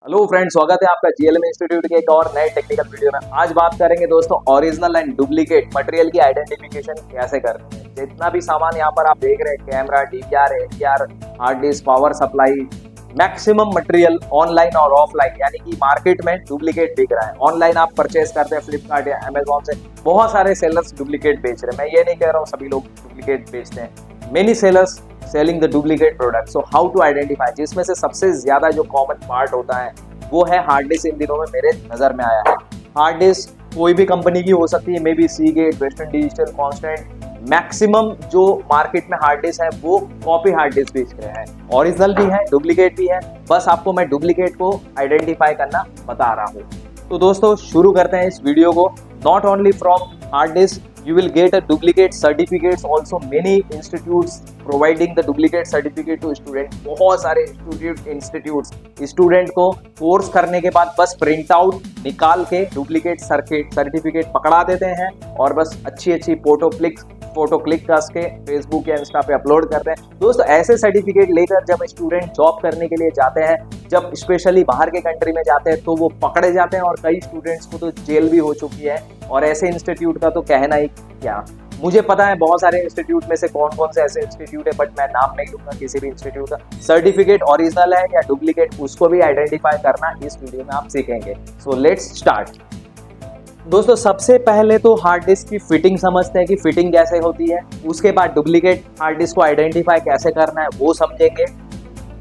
Hello friends, स्वागत है आपका जीएलएम इंस्टीट्यूट के एक और नए टेक्निकल वीडियो में। आज बात करेंगे दोस्तों ओरिजिनल एंड डुप्लीकेट मटेरियल की आइडेंटिफिकेशन कैसे करते हैं। जितना भी सामान यहाँ पर आप देख रहे हैं, camera, DVR, ADR, hard disk, power supply, maximum material online और ऑफलाइन यानी कि मार्केट में डुप्लीकेट बिक रहा है। ऑनलाइन आप परचेज करते हैं फ्लिपकार्ट या अमेजोन से, बहुत सारे सेलर्स डुप्लीकेट बेच रहे हैं। मैं ये नहीं कह रहा हूँ सभी लोग डुप्लीकेट बेचते हैं। Many sellers selling the duplicate product. So how to identify, जिसमें से सबसे ज्यादा जो कॉमन पार्ट होता है वो है हार्ड डिस्क। इन दिनों में मेरे नजर में आया है हार्ड डिस्क कोई भी कंपनी की हो सकती है, may be Seagate, western digital, constant. Maximum जो मार्केट में हार्ड डिस्क है वो कॉपी हार्ड डिस्क बेच रहे हैं। ओरिजिनल भी है, डुप्लीकेट भी है। बस आपको मैं डुप्लीकेट को आइडेंटिफाई करना बता रहा हूँ। तो दोस्तों शुरू करते हैं इस वीडियो को। Not only from hard disk you will get a duplicate certificates also. Many institutes providing the duplicate certificate to student. बहुत सारे institutes स्टूडेंट को कोर्स करने के बाद बस प्रिंट आउट निकाल के डुप्लीकेट सर्टिफिकेट पकड़ा देते हैं और बस अच्छी फोटो क्लिक करके फेसबुक या इंस्टा पे अपलोड करते हैं। दोस्तों ऐसे सर्टिफिकेट लेकर जब स्टूडेंट जॉब करने के लिए जाते हैं, जब स्पेशली बाहर के कंट्री में जाते हैं, तो वो पकड़े जाते हैं और कई स्टूडेंट्स को तो जेल भी हो चुकी है। और ऐसे इंस्टीट्यूट का तो कहना ही क्या, मुझे पता है बहुत सारे इंस्टीट्यूट में से कौन कौन से ऐसे इंस्टीट्यूट है, बट मैं नाम नहीं लूंगा किसी भी इंस्टीट्यूट का। सर्टिफिकेट ओरिजिनल है या डुप्लीकेट, उसको भी आइडेंटिफाई करना इस वीडियो में आप सीखेंगे। सो लेट्स स्टार्ट। दोस्तों सबसे पहले तो हार्ड डिस्क की फिटिंग समझते हैं कि फिटिंग कैसे होती है। उसके बाद डुप्लीकेट हार्ड डिस्क को आइडेंटिफाई कैसे करना है वो समझेंगे।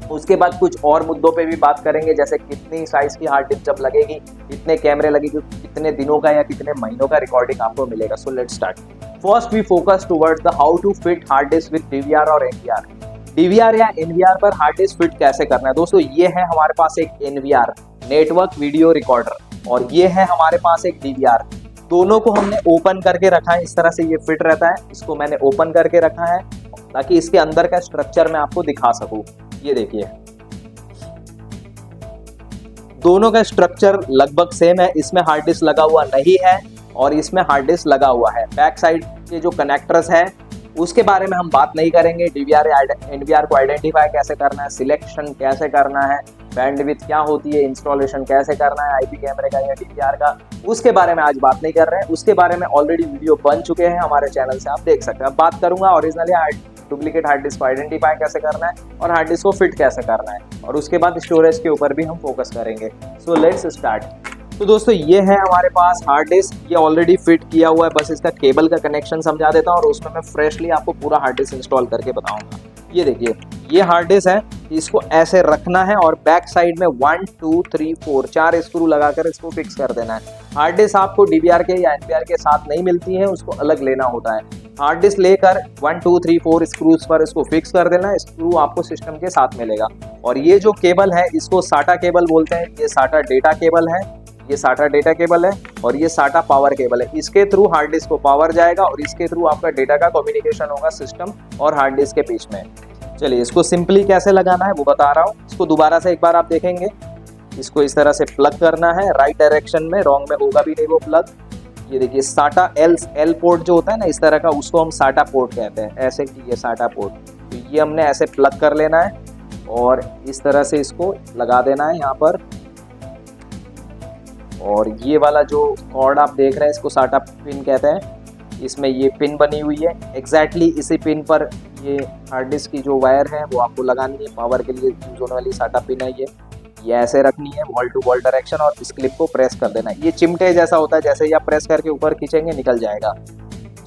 उसके बाद कुछ और मुद्दों पे भी बात करेंगे, जैसे कितनी साइज की हार्ड डिस्क जब लगेगी, कितने कैमरे लगेगी, कितने दिनों का या कितने महीनों का रिकॉर्डिंग आपको मिलेगा। So let's start. First we focus towards the how to fit hard disk with DVR और एनवीआर। डीवीआर या एनवीआर पर हार्ड डिस्क फिट कैसे करना है। दोस्तों ये है हमारे पास एक एनवीआर, नेटवर्क वीडियो रिकॉर्डर, और ये है हमारे पास एक डीवीआर। दोनों को हमने ओपन करके रखा है, इस तरह से ये फिट रहता है। इसको मैंने ओपन करके रखा है ताकि इसके अंदर का स्ट्रक्चर मैं आपको दिखा सकूं। ये देखिए दोनों का स्ट्रक्चर लगभग सेम है। इसमें हार्ड डिस्क लगा हुआ नहीं है और इसमें हार्ड डिस्क लगा हुआ है। बैक साइड के जो कनेक्टर्स है उसके बारे में हम बात नहीं करेंगे। डीवीआर या एनवीआर को आइडेंटिफाई कैसे करना है, सिलेक्शन कैसे करना है, बैंडविड्थ क्या होती है, इंस्टॉलेशन कैसे करना है आईपी कैमरे का या डीवीआर का, उसके बारे में आज बात नहीं कर रहे हैं। उसके बारे में ऑलरेडी वीडियो बन चुके हैं हमारे चैनल से, आप देख सकते हैं। अब बात करूंगा ओरिजिनल या डुप्लीकेट हार्ड डिस्क को आइडेंटिफाई कैसे करना है और हार्ड डिस्क को फिट कैसे करना है, और उसके बाद स्टोरेज के ऊपर भी हम फोकस करेंगे। सो लेट्स स्टार्ट। तो दोस्तों ये है हमारे पास हार्ड डिस्क, ये ऑलरेडी फिट किया हुआ है। बस इसका केबल का कनेक्शन समझा देता हूँ और उसमें मैं फ्रेशली आपको पूरा हार्ड डिस्क इंस्टॉल करके बताऊंगा। ये देखिए ये हार्ड डिस्क है, इसको ऐसे रखना है और बैक साइड में 1 2 3 4 4 स्क्रू लगाकर इसको फिक्स कर देना है। हार्ड डिस्क आपको डीवीआर के या एनवीआर के साथ नहीं मिलती है, उसको अलग लेना होता है। हार्ड डिस्क लेकर 1 2 3 4 स्क्रूज पर इसको फिक्स कर देना है। स्क्रू आपको सिस्टम के साथ मिलेगा। और ये जो केबल है इसको साटा केबल बोलते हैं। ये साटा डेटा केबल है, ये साटा डेटा केबल है और ये साटा पावर केबल है। इसके थ्रू हार्ड डिस्क को पावर जाएगा और इसके थ्रू आपका डेटा का कम्युनिकेशन होगा सिस्टम और हार्ड डिस्क के बीच में। चलिए इसको सिंपली कैसे लगाना है वो बता रहा हूँ। इसको दोबारा से एक बार आप देखेंगे। इसको इस तरह से प्लग करना है राइट डायरेक्शन में, रॉन्ग में होगा भी नहीं वो प्लग। ये देखिए साटा एल पोर्ट जो होता है ना इस तरह का, उसको हम साटा पोर्ट कहते हैं। ऐसे कि ये साटा पोर्ट, तो ये हमने ऐसे प्लग कर लेना है और इस तरह से इसको लगा देना है यहाँ पर। और ये वाला जो कॉर्ड आप देख रहे हैं इसको साटा पिन कहते हैं। इसमें ये पिन बनी हुई है, एग्जैक्टली इसी पिन पर ये हार्ड डिस्क की जो वायर है वो आपको लगानी है। पावर के लिए यूज होने वाली साटा पिन है ये ऐसे रखनी है वॉल टू वॉल डायरेक्शन और इस क्लिप को प्रेस कर देना है। ये चिमटे जैसा होता है, जैसे ही आप प्रेस करके ऊपर खींचेंगे निकल जाएगा।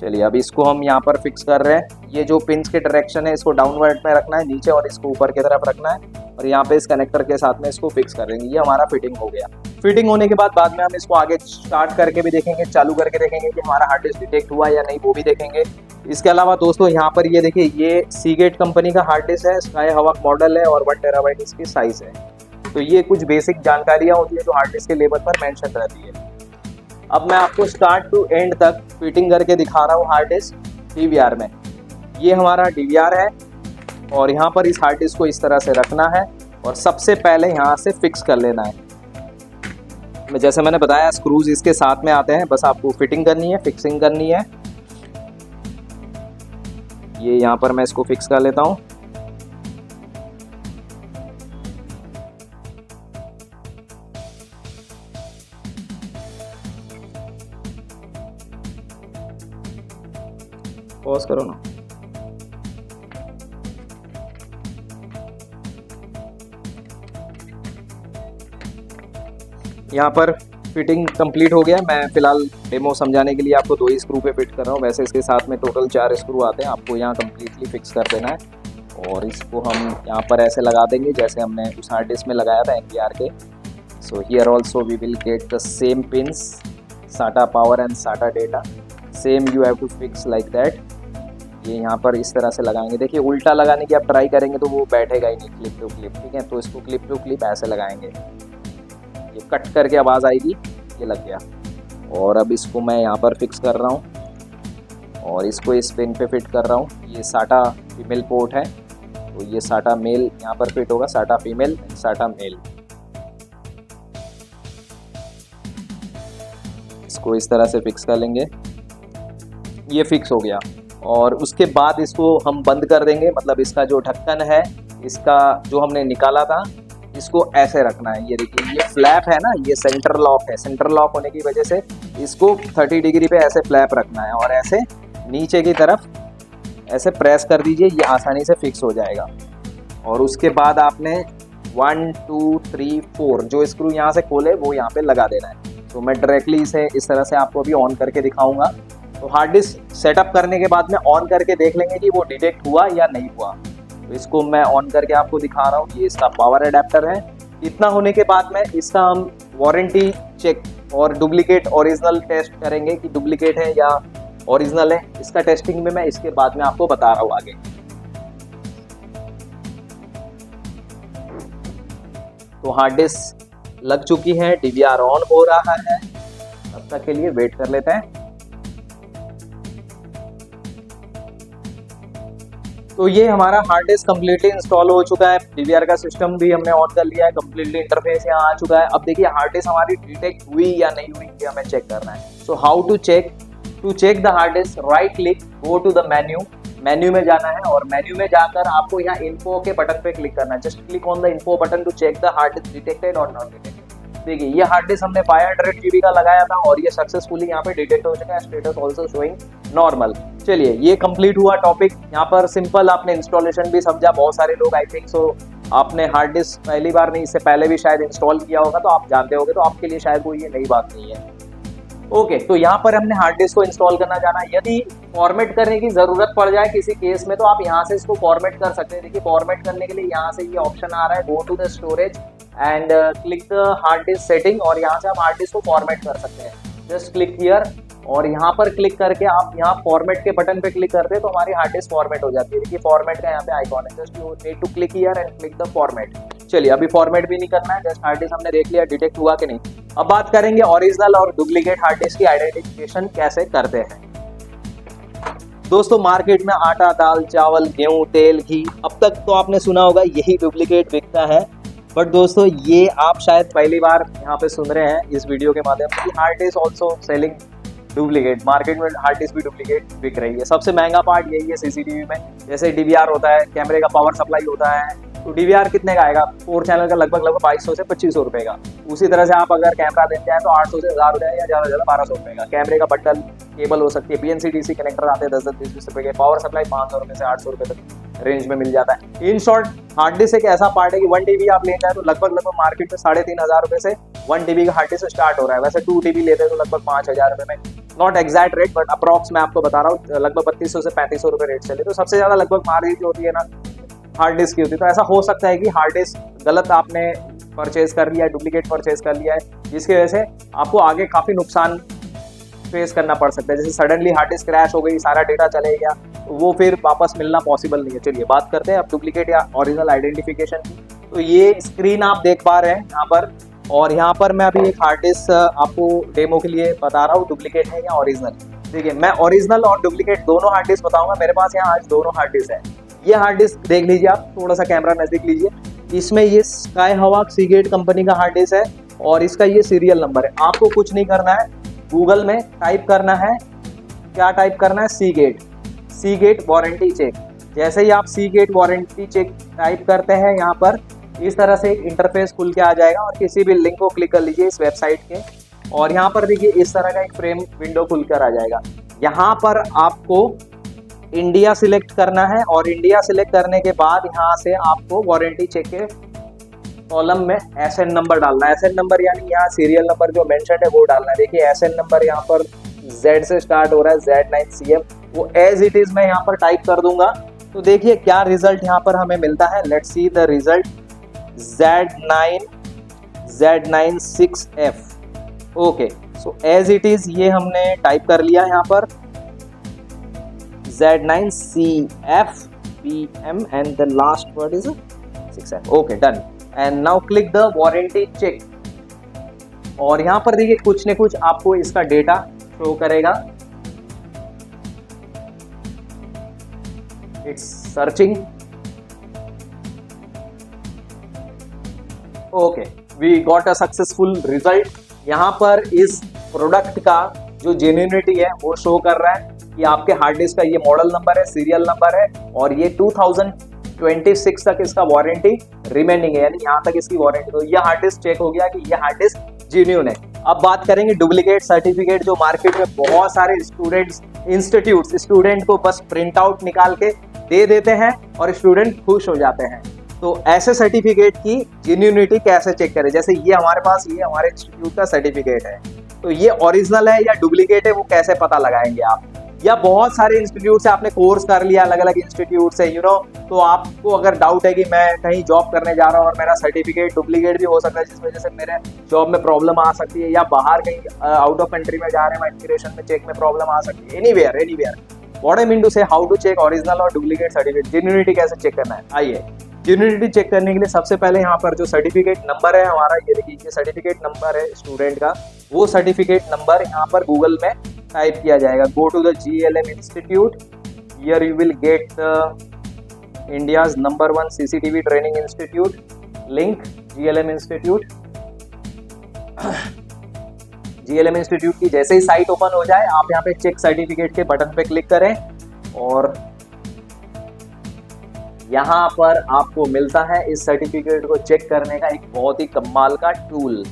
चलिए अब इसको हम यहाँ पर फिक्स कर रहे हैं। ये जो पिन्स के डायरेक्शन है इसको डाउनवर्ड में रखना है नीचे और इसको ऊपर की तरफ रखना है और यहाँ पे इस कनेक्टर के साथ में इसको फिक्स कर देंगे। ये हमारा फिटिंग हो गया। फिटिंग होने के बाद में हम इसको आगे स्टार्ट करके भी देखेंगे, चालू करके देखेंगे कि हमारा हार्ड डिस्क डिटेक्ट हुआ या नहीं, वो भी देखेंगे। इसके अलावा दोस्तों यहाँ पर ये देखिए ये सीगेट कंपनी का हार्ड डिस्क है, स्काई हवा मॉडल है और 1 टेराबाइट इसकी साइज है। तो ये कुछ बेसिक जानकारियाँ होती है जो हार्ड डिस्क के लेवल पर मेंशन रहती है। अब मैं आपको स्टार्ट टू एंड तक फिटिंग करके दिखा रहा हूँ हार्ड डिस्क डीवीआर में। ये हमारा डीवीआर है और यहाँ पर इस हार्ड डिस्क को इस तरह से रखना है और सबसे पहले यहाँ से फिक्स कर लेना है। जैसे मैंने बताया स्क्रूज इसके साथ में आते हैं, बस आपको फिटिंग करनी है, फिक्सिंग करनी है। ये यहाँ पर मैं इसको फिक्स कर लेता हूँ। पॉज करो ना। यहाँ पर फिटिंग कंप्लीट हो गया। मैं फिलहाल डेमो समझाने के लिए आपको 2 ही स्क्रू पे फिट कर रहा हूँ। वैसे इसके साथ में टोटल 4 स्क्रू आते हैं, आपको यहाँ कम्प्लीटली फिक्स कर देना है। और इसको हम यहाँ पर ऐसे लगा देंगे जैसे हमने उस हार्ड डिस्क में लगाया था NVR के। So here also we will get the same pins, SATA power and SATA data, same you have to fix like that. ये यहाँ पर इस तरह से लगाएंगे। देखिए उल्टा लगाने की आप ट्राई करेंगे तो वो बैठेगा ही नहीं क्लिप टू क्लिप, ठीक है। तो इसको क्लिप टू क्लिप ऐसे लगाएंगे, ये कट करके आवाज़ आएगी, ये लग गया। और अब इसको मैं यहाँ पर फिक्स कर रहा हूँ और इसको इस पिन पे फिट कर रहा हूँ। ये SATA फीमेल पोर्ट है, तो ये SATA मेल यहाँ पर फिट होगा, SATA फीमेल, SATA मेल। इसको इस तरह से फिक्स कर लेंगे, ये फिक्स हो गया। और उसके बाद इसको हम बंद कर देंगे, मतलब इसका जो ढक्कन है, इसका जो हमने निकाला था, इसको ऐसे रखना है। ये देखिए ये फ्लैप है ना, ये सेंटर लॉक है। सेंटर लॉक होने की वजह से इसको 30 डिग्री पे ऐसे फ्लैप रखना है और ऐसे नीचे की तरफ ऐसे प्रेस कर दीजिए, ये आसानी से फिक्स हो जाएगा। और उसके बाद आपने 1 2 3 4 जो स्क्रू यहाँ से खोले वो यहाँ पे लगा देना है। तो मैं डायरेक्टली इसे इस तरह से आपको अभी ऑन करके दिखाऊंगा। तो हार्ड डिस्क सेटअप करने के बाद में ऑन करके देख लेंगे कि वो डिटेक्ट हुआ या नहीं हुआ। तो इसको मैं ऑन करके आपको दिखा रहा हूँ। ये इसका पावर एडेप्टर है। इतना होने के बाद में इसका हम वारंटी चेक और डुप्लीकेट ओरिजिनल टेस्ट करेंगे कि डुप्लीकेट है या ओरिजिनल है। इसका टेस्टिंग में मैं इसके बाद में आपको बता रहा हूँ आगे। तो हार्ड डिस्क लग चुकी है, DVR ऑन हो रहा है। तब तक के लिए वेट कर लेते हैं। तो ये हमारा हार्ड डिस्क कम्प्लीटली इंस्टॉल हो चुका है। DVR का सिस्टम भी हमने ऑन कर लिया है, कम्प्लीटली इंटरफेस यहाँ आ चुका है। अब देखिए हार्ड डिस्क हमारी डिटेक्ट हुई या नहीं हुई, ये हमें चेक करना है। So how to check? To check the hard disk, right click, go to the menu में जाना है और मेन्यू में जाकर आपको यहाँ इन्फो के बटन पे क्लिक करना है। Just click on the info button to check the hard disk detected और नॉट डिटेक्टेड। देखिए ये हार्ड डिस्क हमने 500 GB का लगाया था और ये सक्सेसफुली यहाँ पे डिटेक्ट हो चुका है। Status also showing normal. चलिए ये कंप्लीट हुआ टॉपिक। यहाँ पर सिंपल आपने इंस्टॉलेशन भी समझा। बहुत सारे लोग आई थिंक सो आपने हार्ड डिस्क पहली बार नहीं, इससे पहले भी शायद इंस्टॉल किया होगा, तो आप जानते होंगे। तो आपके लिए शायद कोई ये नई बात नहीं है। ओके, तो यहाँ पर हमने हार्ड डिस्क को इंस्टॉल करना जाना। यदि फॉर्मेट करने की जरूरत पड़ जाए किसी केस में तो आप यहाँ से इसको फॉर्मेट कर सकते हैं। देखिए फॉर्मेट करने के लिए यहाँ से ये ऑप्शन आ रहा है, go to the storage and click the hard disk setting, और यहाँ से आप हार्ड डिस्क को फॉर्मेट कर सकते हैं। जस्ट क्लिक हियर और यहाँ पर क्लिक करके आप यहाँ फॉर्मेट के बटन पे क्लिक करते हैं तो हमारी हार्ड डिस्क फॉर्मेट हो जाती है। देखिए फॉर्मेट का यहाँ पे आइकॉन है, just you need to click here and click the format. चलिए अभी फॉर्मेट भी नहीं करना है, जस्ट हार्ड डिस्क हमने देख लिया डिटेक्ट हुआ कि नहीं। अब बात करेंगे ओरिजिनल और डुप्लीकेट हार्ड डिस्क की आइडेंटिफिकेशन कैसे करते हैं। दोस्तों मार्केट में आटा, दाल, चावल, गेहूं, तेल, घी, अब तक तो आपने सुना होगा यही डुप्लीकेट बिकता है। बट दोस्तों ये आप शायद पहली बार यहाँ पे सुन रहे हैं इस वीडियो के माध्यम से, hard disk also selling duplicate. Market में हार्ड डिस्क भी डुप्लीकेट बिक रही है। सबसे महंगा पार्ट यही है CCTV में। जैसे DVR होता है, कैमरे का पावर सप्लाई होता है, तो DVR कितने का आएगा? 4 चैनल का लगभग 2200 से 2500 रुपए का। उसी तरह से आप अगर कैमरा देते हैं तो 800 से 1000 रुपए या ज्यादा 1200 रुपए का। कैमरे का बटन, केबल हो सकती है, PNC DC कनेक्टर आते हैं 10-20 रुपए के। पावर सप्लाई 500 रुपए से 800 रुपए तक रेंज में मिल जाता है। इन शॉर्ट हार्ड डिस्क एक ऐसा पार्ट है कि 1 TB आप ले जाए तो लगभग मार्केट में 3500 रुपए से 1 TB का हार्ड डिस्क स्टार्ट हो रहा है। वैसे 2 TB लेते हैं तो लगभग 5000 रुपए में। Not exact rate but approx मैं आपको बता रहा हूँ, लगभग 3200 से 3500 रुपए रेट चले। तो सबसे ज्यादा लगभग मार्जिन जो होती है ना हार्ड डिस्क की होती है। तो ऐसा हो सकता है कि हार्ड डिस्क गलत आपने परचेज कर लिया है, डुप्लीकेट परचेज कर लिया है, जिसकी वजह से आपको आगे काफी नुकसान फेस करना पड़ सकता है। जैसे सडनली हार्ड डिस्क क्रैश हो गई, सारा डेटा चले गया, तो वो फिर वापस मिलना पॉसिबल नहीं है। चलिए बात करते हैं अब डुप्लीकेट या ओरिजिनल आइडेंटिफिकेशन की। तो ये स्क्रीन आप देख पा रहे हैं यहाँ पर, और यहाँ पर मैं अभी एक हार्ड डिस्क आपको डेमो के लिए बता रहा हूँ डुप्लीकेट है या ओरिजिनल। देखिए मैं ओरिजिनल और डुप्लीकेट दोनों हार्ड डिस्क बताऊंगा। मेरे पास यहाँ आज दोनों हार्ड डिस्क है। ये हार्ड डिस्क देख लीजिए आप, थोड़ा सा कैमरा नजदीक लीजिए। इसमें ये स्काई हवाक सीगेट कंपनी का हार्ड डिस्क है और इसका ये सीरियल नंबर है। आपको कुछ नहीं करना है, गूगल में टाइप करना है, क्या टाइप करना है? Seagate warranty check. जैसे ही आप सीगेट वारंटी चेक टाइप करते हैं यहाँ पर इस तरह से इंटरफेस खुल के आ जाएगा और किसी भी लिंक को क्लिक कर लीजिए इस वेबसाइट के, और यहाँ पर देखिए इस तरह का एक फ्रेम विंडो खुलकर आ जाएगा। यहाँ पर आपको इंडिया सिलेक्ट करना है और इंडिया सिलेक्ट करने के बाद यहाँ से आपको वारंटी चेक के कॉलम में एसएन नंबर डालना है। एसएन नंबर यानी यहाँ सीरियल नंबर जो मेंशन है वो डालना है। देखिए एसएन नंबर यहाँ पर Z से स्टार्ट हो रहा है, Z9CM, वो एज इट इज मैं यहाँ पर टाइप कर दूंगा। तो देखिए क्या रिजल्ट यहाँ पर हमें मिलता है। Let's see the result, Z9 Z96F। Okay, so as it is ये हमने टाइप कर लिया यहाँ पर Z9CFBM and the last word is 6F। Okay, done. And now click the warranty check. और यहाँ पर देखिए कुछ न कुछ आपको इसका डेटा शो करेगा। It's searching. Okay, we got a successful result. यहाँ पर इस प्रोडक्ट का जो जेन्युइनिटी है वो शो कर रहा है कि आपके हार्ड डिस्क का ये मॉडल नंबर है, सीरियल नंबर है और ये 2026 तक इसका वारंटी रिमेनिंग है, यानी यहाँ तक इसकी वारंटी। तो ये हार्ड डिस्क चेक हो गया कि ये हार्ड डिस्क जेन्युइन है। अब बात करेंगे डुप्लीकेट सर्टिफिकेट, जो मार्केट में बहुत सारे स्टूडेंट्स, इंस्टीट्यूट स्टूडेंट को बस प्रिंट आउट निकाल के दे देते हैं और स्टूडेंट खुश हो जाते हैं। तो ऐसे सर्टिफिकेट की जेन्युइनिटी कैसे चेक करें। जैसे ये हमारे पास, ये हमारे इंस्टीट्यूट का सर्टिफिकेट है, तो ये ओरिजिनल है या डुप्लीकेट है वो कैसे पता लगाएंगे आप। या बहुत सारे इंस्टीट्यूट से आपने कोर्स कर लिया, अलग अलग इंस्टीट्यूट से, तो आपको अगर डाउट है कि मैं कहीं जॉब करने जा रहा हूँ और मेरा सर्टिफिकेट डुप्लीकेट भी हो सकता है, जिस वजह से मेरे जॉब में प्रॉब्लम आ सकती है, या बाहर कहीं आउट ऑफ कंट्री में जा रहे हैं, इमिग्रेशन में चेक में प्रॉब्लम आ सकती है। Anywhere what I mean to say, how to check original और डुप्लीकेट सर्टिफिकेट, जेन्युइनिटी कैसे चेक करना है। आइए, जेन्युइनिटी चेक करने के लिए सबसे पहले यहाँ पर जो सर्टिफिकेट नंबर है हमारा, ये देखिए ये सर्टिफिकेट नंबर है स्टूडेंट का, वो सर्टिफिकेट नंबर यहाँ पर गूगल में टाइप किया जाएगा। Go to the GLM institute, here you will get India's number 1 CCTV training institute, link GLM institute. GLM institute की जैसे ही साइट ओपन हो जाए, आप यहाँ पे चेक सर्टिफिकेट के बटन पे क्लिक करें और यहाँ पर आपको मिलता है इस सर्टिफिकेट को चेक करने का एक बहुत ही कमाल का टूल।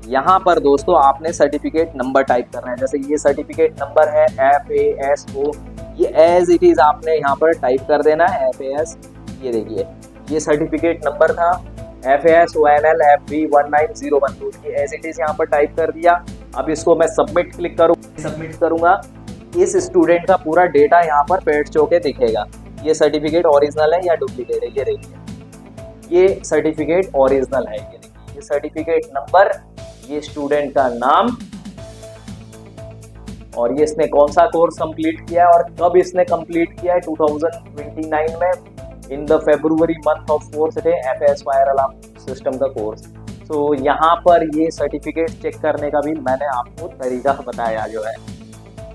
यहाँ पर दोस्तों आपने सर्टिफिकेट नंबर टाइप करना है। जैसे ये सर्टिफिकेट नंबर है FASO, ये एज इट इज आपने यहाँ पर टाइप कर देना है FAS। ये देखिए ये सर्टिफिकेट नंबर था FASONL FB19012, ये एज इट इज यहाँ पर टाइप कर दिया। अब इसको मैं सबमिट क्लिक सबमिट करूंगा, इस स्टूडेंट का पूरा डेटा यहाँ पर पेड़ चौके दिखेगा। ये सर्टिफिकेट ओरिजिनल है या डुप्लीकेट है, ये देखिए ये सर्टिफिकेट ओरिजिनल है। ये देखिए ये सर्टिफिकेट नंबर, ये स्टूडेंट का नाम और ये इसने कौन सा कोर्स कंप्लीट किया है और कब इसने कंप्लीट किया है, 2029 में in the February month of course है FS फायर अलार्म सिस्टम का कोर्स। तो यहाँ पर ये सर्टिफिकेट चेक करने का भी मैंने आपको तरीका बताया जो है।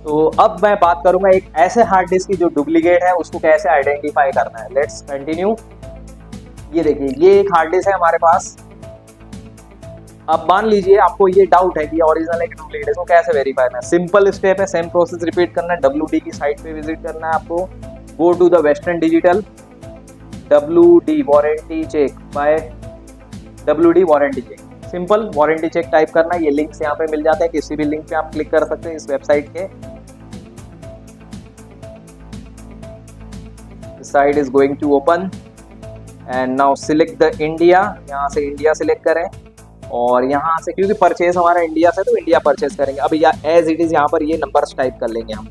तो अब मैं बात करूंगा एक ऐसे हार्ड डिस्क की जो डुप्लीकेट है, उसको कैसे आइडेंटिफाई करना है। Let's continue. ये देखिए ये एक हार्ड डिस्क है हमारे पास। अब मान लीजिए आपको ये डाउट है कि ओरिजिनल है कि डुप्लीकेट है, इसको कैसे वेरीफाई करना है। सिंपल स्टेप है, सेम प्रोसेस रिपीट करना है। WD की साइट पे विजिट करना है आपको। Go to the Western Digital, WD warranty check by WD warranty check, simple warranty check type करना है। ये लिंक्स यहाँ पे मिल जाते हैं, किसी भी लिंक पे आप क्लिक कर सकते हैं इस वेबसाइट के। Site is going to open and now select the India, यहाँ से इंडिया सिलेक्ट करें और यहाँ से, क्योंकि परचेज हमारा इंडिया से, तो इंडिया परचेज करेंगे। अब या एज इट इज यहाँ पर ये नंबर्स टाइप कर लेंगे हम,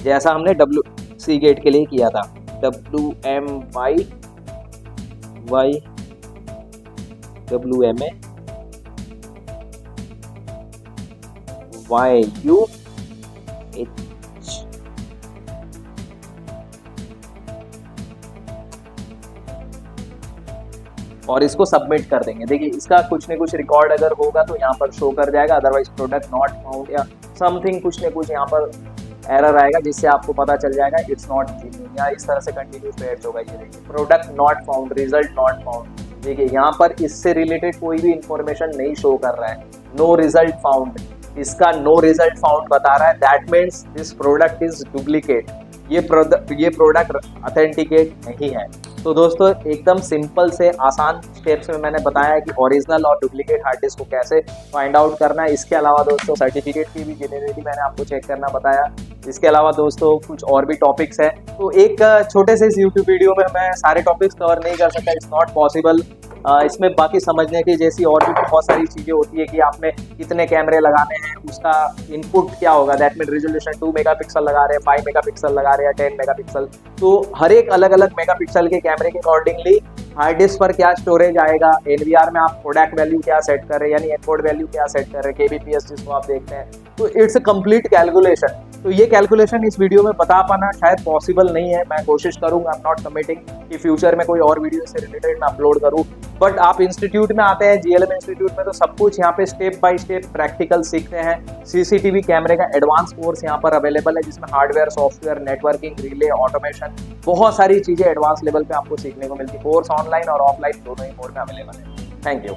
जैसा हमने WC गेट के लिए किया था। WMY WMA YU H। और इसको सबमिट कर देंगे। देखिए इसका कुछ न कुछ रिकॉर्ड अगर होगा तो यहाँ पर शो कर जाएगा, अदरवाइज प्रोडक्ट नॉट फाउंड या समथिंग कुछ न कुछ यहाँ पर एरर आएगा, जिससे आपको पता चल जाएगा इट्स नॉट जेन्युइन, या इस तरह से कंटिन्यूस पेज होगा। ये देखिए product not found, result not found. देखिए यहाँ पर इससे रिलेटेड कोई भी इंफॉर्मेशन नहीं शो कर रहा है। नो रिजल्ट फाउंड, इसका नो रिजल्ट फाउंड बता रहा है, that means this product is duplicate. ये प्रोडक्ट ऑथेंटिकेट नहीं है। तो दोस्तों एकदम सिंपल से आसान स्टेप्स में मैंने बताया कि ओरिजिनल और डुप्लीकेट हार्ड डिस्क को कैसे फाइंड आउट करना है। इसके अलावा दोस्तों सर्टिफिकेट की भी जेन्युइनिटी मैंने आपको चेक करना बताया। इसके अलावा दोस्तों कुछ और भी टॉपिक्स है, तो एक छोटे से इस यूट्यूब वीडियो में मैं सारे टॉपिक्स कवर नहीं कर सकता, इट्स नॉट पॉसिबल। इसमें बाकी समझने की जैसी और भी बहुत सारी चीज़ें होती है कि आपने कितने कैमरे लगाने हैं, उसका इनपुट क्या होगा, दैट मीन रेजोल्यूशन 2 मेगापिक्सल लगा रहे हैं, 5 मेगापिक्सल लगा रहे हैं, 10 मेगापिक्सल, तो हर एक अलग अलग मेगापिक्सल के कैमरे के अकॉर्डिंगली हार्ड डिस्क पर क्या स्टोरेज आएगा, एनवीआर में आप कोडैक वैल्यू क्या सेट कर रहे हैं, यानी एनकोड वैल्यू क्या सेट कर रहे हैं, केबीपीएस जिसको आप देखते हैं, तो इट्स अ कंप्लीट कैलकुलेशन। तो ये कैलकुलेशन इस वीडियो में बता पाना शायद पॉसिबल नहीं है, मैं कोशिश करूंगा, आई एम नॉट कमिटिंग कि फ्यूचर में कोई और वीडियो से रिलेटेड मैं अपलोड करूं, बट आप इंस्टीट्यूट में आते हैं, जीएलएम इंस्टीट्यूट में, तो सब कुछ यहाँ पे स्टेप बाय स्टेप प्रैक्टिकल सीखते हैं। सीसीटीवी कैमरे का एडवांस कोर्स यहाँ पर अवेलेबल है, जिसमें hardware, software, networking, relay, automation, बहुत सारी चीजें एडवांस लेवल पे आपको सीखने को मिलती है। कोर्स ऑनलाइन और ऑफलाइन दोनों ही मोड में अवेलेबल है। Thank you.